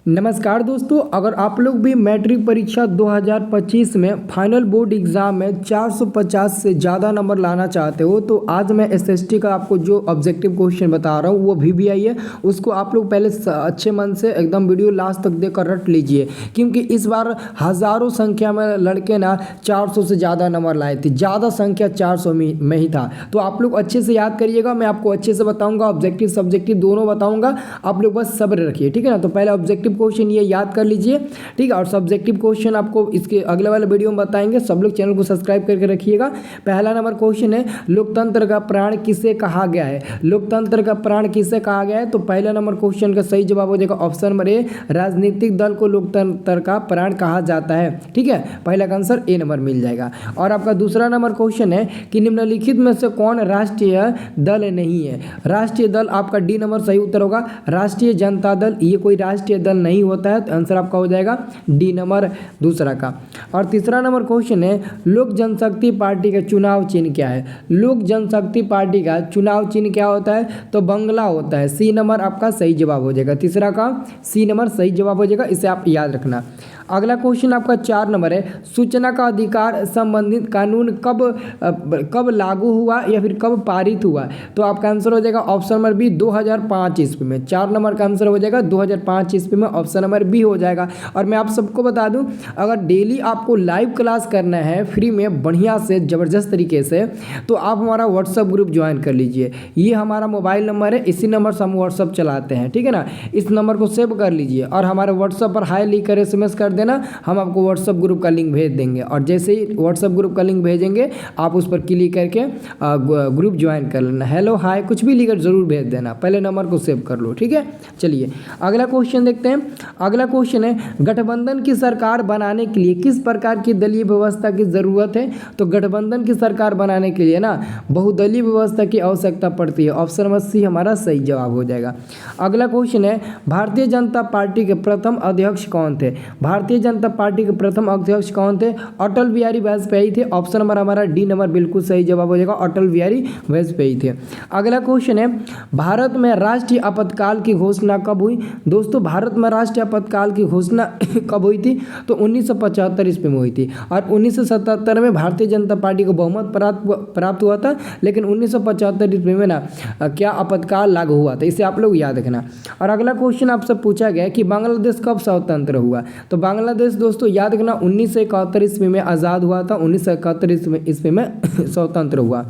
नमस्कार दोस्तों, अगर आप लोग भी मैट्रिक परीक्षा 2025 में फाइनल बोर्ड एग्ज़ाम में 450 से ज़्यादा नंबर लाना चाहते हो तो आज मैं एसएसटी का आपको जो ऑब्जेक्टिव क्वेश्चन बता रहा हूँ वो वीवीआई है। उसको आप लोग पहले अच्छे मन से एकदम वीडियो लास्ट तक देखकर रट लीजिए, क्योंकि इस बार हज़ारों संख्या में लड़के ना 400 से ज़्यादा नंबर लाए थे। ज़्यादा संख्या 400 में ही था, तो आप लोग अच्छे से याद करिएगा। मैं आपको अच्छे से बताऊँगा, ऑब्जेक्टिव सब्जेक्टिव दोनों बताऊँगा, आप लोग बस सब्र रखिए, ठीक है ना। तो पहले ऑब्जेक्टिव क्वेश्चन ये याद कर लीजिए, ठीक है। और सब्जेक्टिव क्वेश्चन आपको इसके अगले वाले वीडियो में बताएंगे। सब लोग चैनल को सब्सक्राइब करके रखिएगा। पहला नंबर क्वेश्चन है, लोकतंत्र का प्राण किसे कहा गया है। लोकतंत्र का प्राण किसे कहा गया है, तो पहला नंबर क्वेश्चन का सही जवाब हो जाएगा ऑप्शन नंबर ए, राजनीतिक दल को लोकतंत्र का प्राण कहा जाता है, ठीक है। पहला का आंसर ए नंबर मिल जाएगा। और आपका दूसरा नंबर क्वेश्चन है कि निम्नलिखित में से कौन राष्ट्रीय दल नहीं है। राष्ट्रीय दल आपका डी नंबर सही उत्तर होगा, राष्ट्रीय जनता दल। ये कोई राष्ट्रीय दल नहीं होता है, तो आंसर आपका हो जाएगा डी नंबर दूसरा का। और तीसरा नंबर क्वेश्चन है, लोक जनशक्ति पार्टी का चुनाव चिन्ह क्या है। लोक जनशक्ति पार्टी का चुनाव चिन्ह क्या होता है, तो बंगला होता है। सी नंबर आपका सही जवाब हो जाएगा, तीसरा का सी नंबर सही जवाब हो जाएगा, इसे आप याद रखना। अगला क्वेश्चन आपका 4 नंबर है, सूचना का अधिकार संबंधित कानून कब लागू हुआ या फिर कब पारित हुआ, तो आपका आंसर हो जाएगा ऑप्शन नंबर बी 2005 ईस्वी में। 4 नंबर का आंसर हो जाएगा 2005 ईस्वी में, ऑप्शन नंबर बी हो जाएगा। और मैं आप सबको बता दूं, अगर डेली आपको लाइव क्लास करना है फ्री में बढ़िया से ज़बरदस्त तरीके से, तो आप हमारा व्हाट्सअप ग्रुप ज्वाइन कर लीजिए। ये हमारा मोबाइल नंबर है, इसी नंबर से हम व्हाट्सअप चलाते हैं, ठीक है ना। इस नंबर को सेव कर लीजिए और हमारे व्हाट्सअप पर हाई लिख कर SMS कर देना, हम आपको व्हाट्सएप ग्रुप का लिंक भेज देंगे। और जैसे ही व्हाट्सएप ग्रुप का लिंक भेजेंगे, आप उस पर क्लिक करके ग्रुप ज्वाइन कर लेना। हेलो हाय कुछ भी लिखकर जरूर भेज देना, पहले नंबर को सेव कर लो, ठीक है। चलिए अगला क्वेश्चन देखते हैं। अगला क्वेश्चन है, गठबंधन की सरकार बनाने के लिए किस प्रकार की दलीय व्यवस्था की जरूरत है। तो गठबंधन की सरकार बनाने के लिए ना बहुदलीय व्यवस्था की आवश्यकता पड़ती है, ऑप्शन नंबर सी हमारा सही जवाब हो जाएगा। अगला क्वेश्चन है, भारतीय जनता पार्टी के प्रथम अध्यक्ष कौन थे। भारतीय जनता पार्टी के प्रथम अध्यक्ष कौन थे, अटल बिहारी वाजपेयी थे। ऑप्शन नंबर हमारा डी नंबर बिल्कुल सही जवाब हो जाएगा, अटल बिहारी वाजपेयी थे। अगला क्वेश्चन है, भारत में राष्ट्रीय आपातकाल की घोषणा कब हुई। दोस्तों भारत में राष्ट्रीय आपातकाल की घोषणा कब हुई थी, तो 1975 ईस्वी में हुई थी। और 1977 में भारतीय जनता पार्टी को बहुमत प्राप्त हुआ था, लेकिन 1975 ईस्वी में ना क्या आपातकाल लागू हुआ था, इसे आप लोग याद रखना। और अगला क्वेश्चन आपसे पूछा गया कि बांग्लादेश कब स्वतंत्र हुआ। तो बांग्लादेश दोस्तों याद रखना 1971 ईस्वी में आज़ाद हुआ था, 1971 ईस्वी में स्वतंत्र हुआ।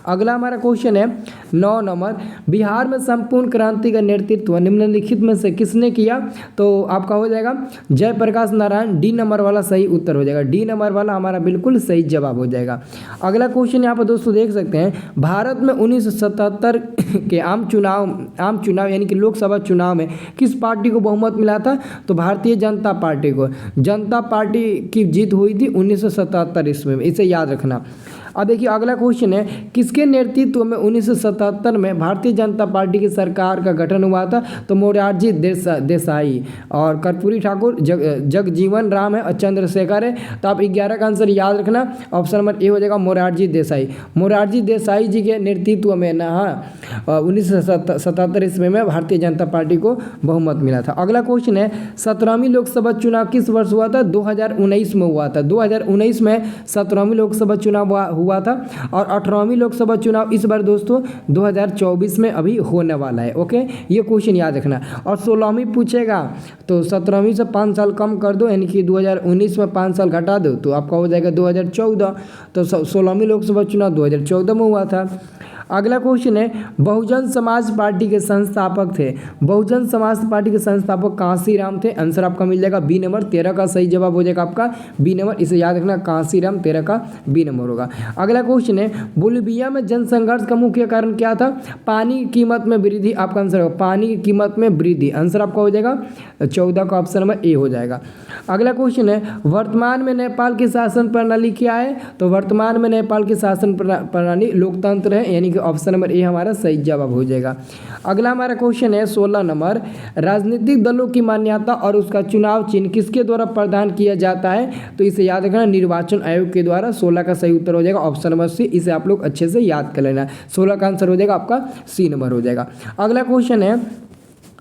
अगला हमारा क्वेश्चन है 9 नंबर, बिहार में संपूर्ण क्रांति का नेतृत्व निम्नलिखित में से किसने किया। तो आपका हो जाएगा जयप्रकाश नारायण, डी नंबर वाला सही उत्तर हो जाएगा, डी नंबर वाला हमारा बिल्कुल सही जवाब हो जाएगा। अगला क्वेश्चन यहाँ पर दोस्तों देख सकते हैं, भारत में 1977 के आम चुनाव यानी कि लोकसभा चुनाव में किस पार्टी को बहुमत मिला था, तो भारतीय जनता पार्टी को। जनता पार्टी की जीत हुई थी 1977 ईस्वी में, इसे याद रखना। अब देखिए अगला क्वेश्चन है, किसके नेतृत्व में 1977 में भारतीय जनता पार्टी की सरकार का गठन हुआ था। तो मोरारजी देसाई और कर्पूरी ठाकुर, जगजीवन राम है और चंद्रशेखर है। तो आप 11 का आंसर याद रखना, ऑप्शन नंबर ए हो जाएगा मोरारजी देसाई। मोरारजी देसाई जी के नेतृत्व में ना 1977 ईस्वी में भारतीय जनता पार्टी को बहुमत मिला था। अगला क्वेश्चन है, 17वीं लोकसभा चुनाव किस वर्ष हुआ था। 2019 में हुआ था। 2019 में 17वीं लोकसभा चुनाव हुआ था। और 18वीं लोकसभा चुनाव इस बार दोस्तों 2024 में अभी होने वाला है, ओके। ये क्वेश्चन याद रखना। और 16वीं पूछेगा तो 17वीं से 5 साल कम कर दो, यानी कि 2019 में 5 साल घटा दो, तो आपका हो जाएगा 2014। तो 16वीं लोकसभा चुनाव 2014 में हुआ था। अगला क्वेश्चन है, बहुजन समाज पार्टी के संस्थापक थे। बहुजन समाज पार्टी के संस्थापक कांसीराम थे, आंसर आपका मिल जाएगा बी नंबर, 13 का सही जवाब हो जाएगा आपका बी नंबर, इसे याद रखना, कांसीराम 13 का बी नंबर होगा। अगला क्वेश्चन है, बोलिविया में जनसंघर्ष का मुख्य कारण क्या था। पानी की कीमत में वृद्धि, आपका आंसर होगा पानी की कीमत में वृद्धि, आंसर आपका हो जाएगा 14 का ऑप्शन नंबर ए हो जाएगा। अगला क्वेश्चन है, वर्तमान में नेपाल की शासन प्रणाली क्या है। तो वर्तमान में नेपाल की शासन प्रणाली लोकतंत्र है, यानी ऑप्शन नंबर ए हमारा सही जवाब हो जाएगा। अगला हमारा क्वेश्चन है 16 नंबर, राजनीतिक दलों की मान्यता और उसका चुनाव चिन्ह किसके द्वारा प्रदान किया जाता है। तो इसे याद रखना, निर्वाचन आयोग के द्वारा। 16 का सही उत्तर हो जाएगा ऑप्शन नंबर सी, इसे आप लोग अच्छे से याद कर लेना। 16 का आंसर हो जाएगा आपका सी नंबर हो जाएगा। अगला क्वेश्चन है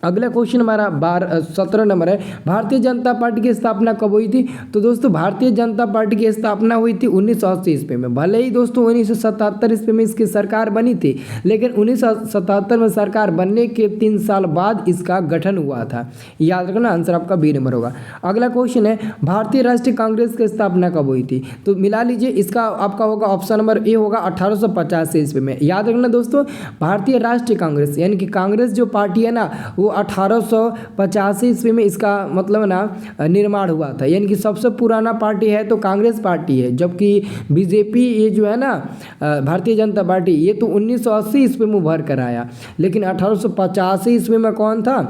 अगला क्वेश्चन हमारा 17 नंबर है, भारतीय जनता पार्टी की स्थापना कब हुई थी? तो दोस्तों भारतीय जनता पार्टी की स्थापना हुई थी 1980 ईस्वी में। भले ही दोस्तों 1977 ईस्वी में इसकी सरकार बनी थी, लेकिन 1977 में सरकार बनने के 3 साल बाद इसका गठन हुआ था। याद रखना, आंसर आपका बी नंबर होगा। अगला क्वेश्चन है, भारतीय राष्ट्रीय कांग्रेस की स्थापना कब हुई थी? तो मिला लीजिए, इसका आपका होगा ऑप्शन नंबर ए होगा 1850 ईस्वी में। याद रखना दोस्तों, भारतीय राष्ट्रीय कांग्रेस यानी कि कांग्रेस जो पार्टी है ना, वो 1885 ईस्वी में इसका मतलब ना निर्माण हुआ था। यानी कि सबसे पुराना पार्टी है तो कांग्रेस पार्टी है, जबकि बीजेपी ये जो है ना भारतीय जनता पार्टी, ये तो 1980 ईस्वी में उभर कर आया, लेकिन 1885 ईस्वी में कौन था?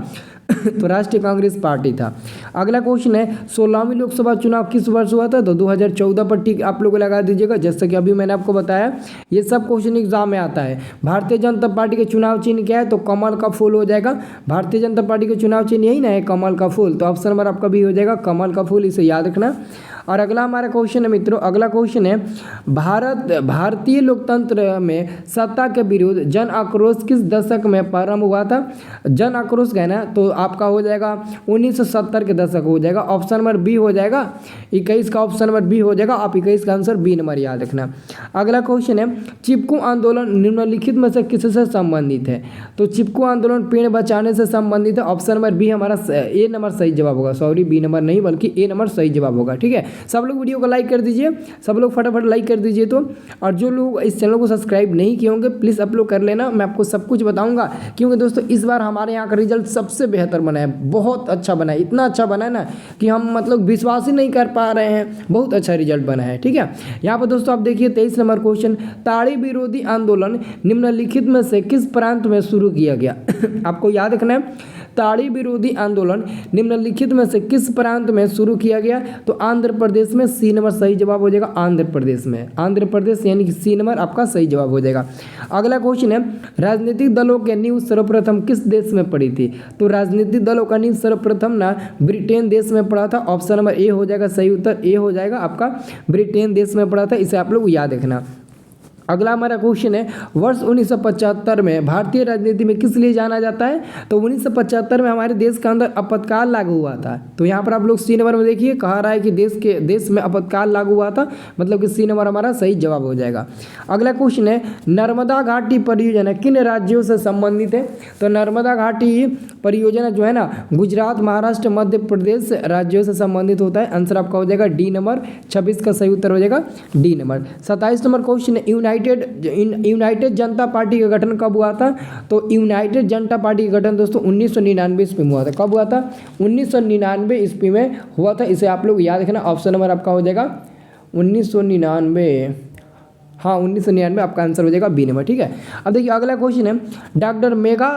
तो राष्ट्रीय कांग्रेस पार्टी था। अगला क्वेश्चन है, 16वीं लोकसभा चुनाव किस वर्ष हुआ था? तो 2014 पर टिक आप लोग लगा दीजिएगा। जैसे कि अभी मैंने आपको बताया, ये सब क्वेश्चन एग्जाम में आता है। भारतीय जनता पार्टी के चुनाव चिन्ह क्या है? तो कमल का फूल हो जाएगा। भारतीय जनता पार्टी के चुनाव चिन्ह यही ना है, कमल का फूल। तो ऑप्शन नंबर आपका भी हो जाएगा कमल का फूल, इसे याद रखना। और अगला हमारा क्वेश्चन है मित्रों, अगला क्वेश्चन है, भारतीय लोकतंत्र में सत्ता के विरुद्ध जन आक्रोश किस दशक में प्रारंभ हुआ था? जन आक्रोश का है ना, तो आपका हो जाएगा 1970 के दशक हो जाएगा। ऑप्शन नंबर बी हो जाएगा 21 का, ऑप्शन नंबर बी हो जाएगा। आप 21 का आंसर बी नंबर याद रखना। अगला क्वेश्चन है, चिपकू आंदोलन निम्नलिखित में से किससे संबंधित है? तो चिपकू आंदोलन पेड़ बचाने से संबंधित है। ऑप्शन नंबर बी हमारा ए नंबर सही जवाब होगा। सॉरी, बी नंबर नहीं बल्कि ए नंबर सही जवाब होगा। ठीक है, सब लोग वीडियो को लाइक कर दीजिए, सब लोग फटाफट लाइक कर दीजिए। तो और जो लोग इस चैनल को सब्सक्राइब नहीं किए होंगे प्लीज़ आप लोग कर लेना, मैं आपको सब कुछ बताऊंगा। क्योंकि दोस्तों इस बार हमारे यहाँ का रिजल्ट सबसे बेहतर बना है, बहुत अच्छा बना है, इतना अच्छा बना है ना कि हम मतलब विश्वास ही नहीं कर पा रहे हैं, बहुत अच्छा रिजल्ट बना है। ठीक है, यहाँ पर दोस्तों आप देखिए 23 नंबर क्वेश्चन, ताड़ी विरोधी आंदोलन निम्नलिखित में से किस प्रांत में शुरू किया गया? आपको याद रखना है, ताड़ी विरोधी आंदोलन निम्नलिखित में से किस प्रांत में शुरू किया गया? तो आंध्र प्रदेश में, सी नंबर सही जवाब हो जाएगा। आंध्र प्रदेश में, आंध्र प्रदेश यानी कि सी नंबर आपका सही जवाब हो जाएगा। अगला क्वेश्चन है, राजनीतिक दलों के नींव सर्वप्रथम किस देश में पड़ी थी? तो राजनीतिक दलों का नींव सर्वप्रथम ना ब्रिटेन देश में पड़ा था। ऑप्शन नंबर ए हो जाएगा, सही उत्तर ए हो जाएगा आपका, ब्रिटेन देश में पड़ा था। इसे आप लोग याद रखना। अगला हमारा क्वेश्चन है, वर्ष 1975 में भारतीय राजनीति में किस लिए जाना जाता है? तो 1975 में हमारे देश के अंदर आपातकाल लागू हुआ था। तो यहाँ पर आप लोग सी नंबर में देखिए, कहा रहा है कि देश में आपातकाल लागू हुआ था, मतलब कि सी नंबर हमारा सही जवाब हो जाएगा। अगला क्वेश्चन है, नर्मदा घाटी परियोजना किन राज्यों से संबंधित है? तो नर्मदा घाटी परियोजना जो है ना, गुजरात, महाराष्ट्र, मध्य प्रदेश राज्यों से संबंधित होता है। आंसर आपका हो जाएगा डी नंबर, 26 का सही उत्तर हो जाएगा डी नंबर। 27 नंबर क्वेश्चन है, यूनाइटेड जनता पार्टी का गठन कब हुआ था? तो यूनाइटेड जनता पार्टी का गठन दोस्तों 1999 ईस्वी में हुआ था। कब हुआ था? 1999 ईस्वी में हुआ था। इसे आप लोग याद रखना। ऑप्शन नंबर आपका हो जाएगा 1999, हाँ 1999 आपका आंसर हो जाएगा बी नंबर। ठीक है, अब देखिए अगला क्वेश्चन है, डॉक्टर मेघा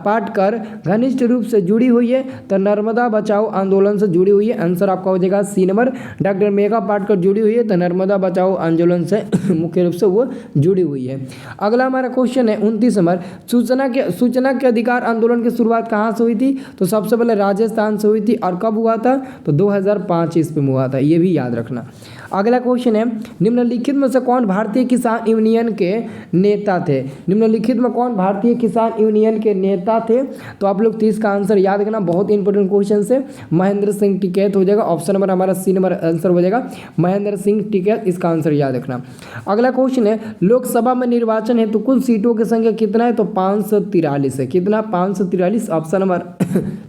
पाटकर घनिष्ठ रूप से जुड़ी हुई है? तो नर्मदा बचाओ आंदोलन से जुड़ी हुई है। आंसर आपका हो जाएगा C number, doctor Megha Patkar जुड़ी हुई है तो नर्मदा बचाओ आंदोलन से मुख्य रूप से वो जुड़ी हुई है। अगला हमारा क्वेश्चन है 29 नंबर, सूचना के अधिकार आंदोलन की शुरुआत कहाँ से हुई थी? तो सबसे पहले राजस्थान से हुई थी। और कब हुआ था? तो 2005 ईस्वी में हुआ था, ये भी याद रखना। अगला क्वेश्चन है, निम्नलिखित में से कौन भारतीय किसान यूनियन के नेता थे? निम्नलिखित में कौन भारतीय किसान यूनियन के नेता थे? तो आप लोग 30 का आंसर याद रखना, बहुत इंपॉर्टेंट क्वेश्चन से। महेंद्र सिंह टिकैत हो जाएगा। ऑप्शन नंबर हमारा सी नंबर आंसर हो जाएगा महेंद्र सिंह टिकैत, इसका आंसर याद रखना। अगला क्वेश्चन है, लोकसभा में निर्वाचन है तो कुल सीटों की संख्या कितना है? तो 543 है। कितना? 543। ऑप्शन नंबर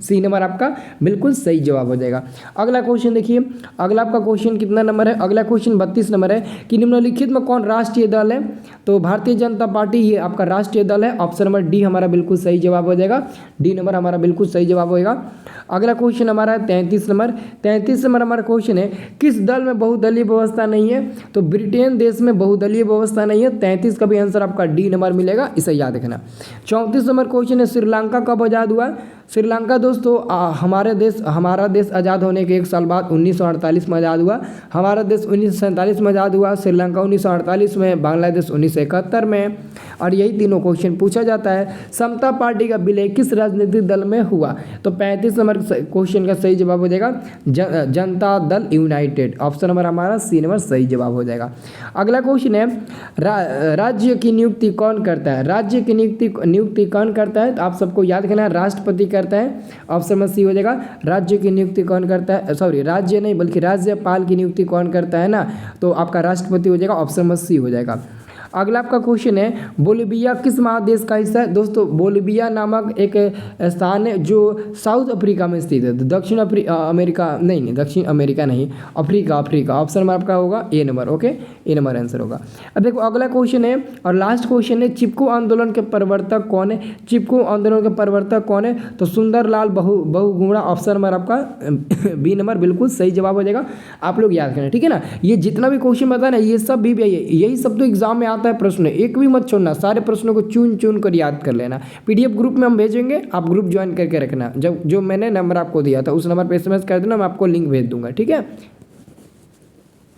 सी नंबर आपका बिल्कुल सही जवाब हो जाएगा। अगला क्वेश्चन देखिए, अगला आपका क्वेश्चन कितना नंबर है? अगला क्वेश्चन 32 नंबर है कि निम्नलिखित में कौन राष्ट्रीय दल है? तो भारतीय जनता पार्टी ये आपका राष्ट्रीय दल है। ऑप्शन नंबर डी हमारा बिल्कुल सही जवाब हो जाएगा, डी नंबर हमारा बिल्कुल सही जवाब होगा। अगला क्वेश्चन हमारा है 33 नंबर। 33 नंबर हमारा क्वेश्चन है, किस दल में बहुदलीय व्यवस्था नहीं है? तो ब्रिटेन देश में बहुदलीय व्यवस्था नहीं है। 33 का भी आंसर आपका डी नंबर मिलेगा, इसे याद रखना। 34 नंबर क्वेश्चन है, श्रीलंका कब आज़ाद हुआ? श्रीलंका दोस्तों हमारा देश आज़ाद होने के 1 साल बाद 1948 में आज़ाद हुआ। हमारा देश 1947 में आज़ाद हुआ, श्रीलंका 1948 में, बांग्लादेश 1971 में। और यही तीनों क्वेश्चन पूछा जाता है। समता पार्टी का विलय किस राजनीतिक दल में हुआ? तो 35 नंबर क्वेश्चन का सही जवाब हो जाएगा Janata Dal United. Option number हमारा सी नंबर सही जवाब हो जाएगा। अगला क्वेश्चन है, राज्य की नियुक्ति कौन करता है? राज्य की नियुक्ति कौन करता है? तो आप सबको याद रखना, राष्ट्रपति करता है? ऑप्शन नंबर सी हो जाएगा। राज्य की नियुक्ति कौन करता है? सॉरी, राज्य नहीं बल्कि राज्यपाल की नियुक्ति कौन करता है ना, तो आपका राष्ट्रपति हो जाएगा। ऑप्शन नंबर सी हो जाएगा। अगला आपका क्वेश्चन है, बोलिविया किस महादेश का हिस्सा है? दोस्तों बोलिविया नामक एक स्थान है जो साउथ अफ्रीका में स्थित है। दक्षिण अमेरिका नहीं, दक्षिण अमेरिका नहीं, अफ्रीका। ऑप्शन नंबर आपका होगा ए नंबर। ओके, ए नंबर आंसर होगा। अब देखो अगला क्वेश्चन है और लास्ट क्वेश्चन है, चिपको आंदोलन के प्रवर्तक कौन है? चिपको आंदोलन के प्रवर्तक कौन है? तो सुंदरलाल बहुगुणा। ऑप्शन नंबर आपका बी नंबर बिल्कुल सही जवाब हो जाएगा। आप लोग याद करें, ठीक है ना। ये जितना भी क्वेश्चन बताया ना, ये सब भी यही सब तो एग्जाम में आता है प्रश्न, एक भी मत छोड़ना, सारे प्रश्नों को चुन चुन कर याद कर लेना। पीडीएफ ग्रुप में हम भेजेंगे, आप ग्रुप ज्वाइन करके रखना। जब जो मैंने नंबर आपको दिया था उस नंबर पर SMS कर देना, मैं आपको लिंक भेज दूंगा, ठीक है।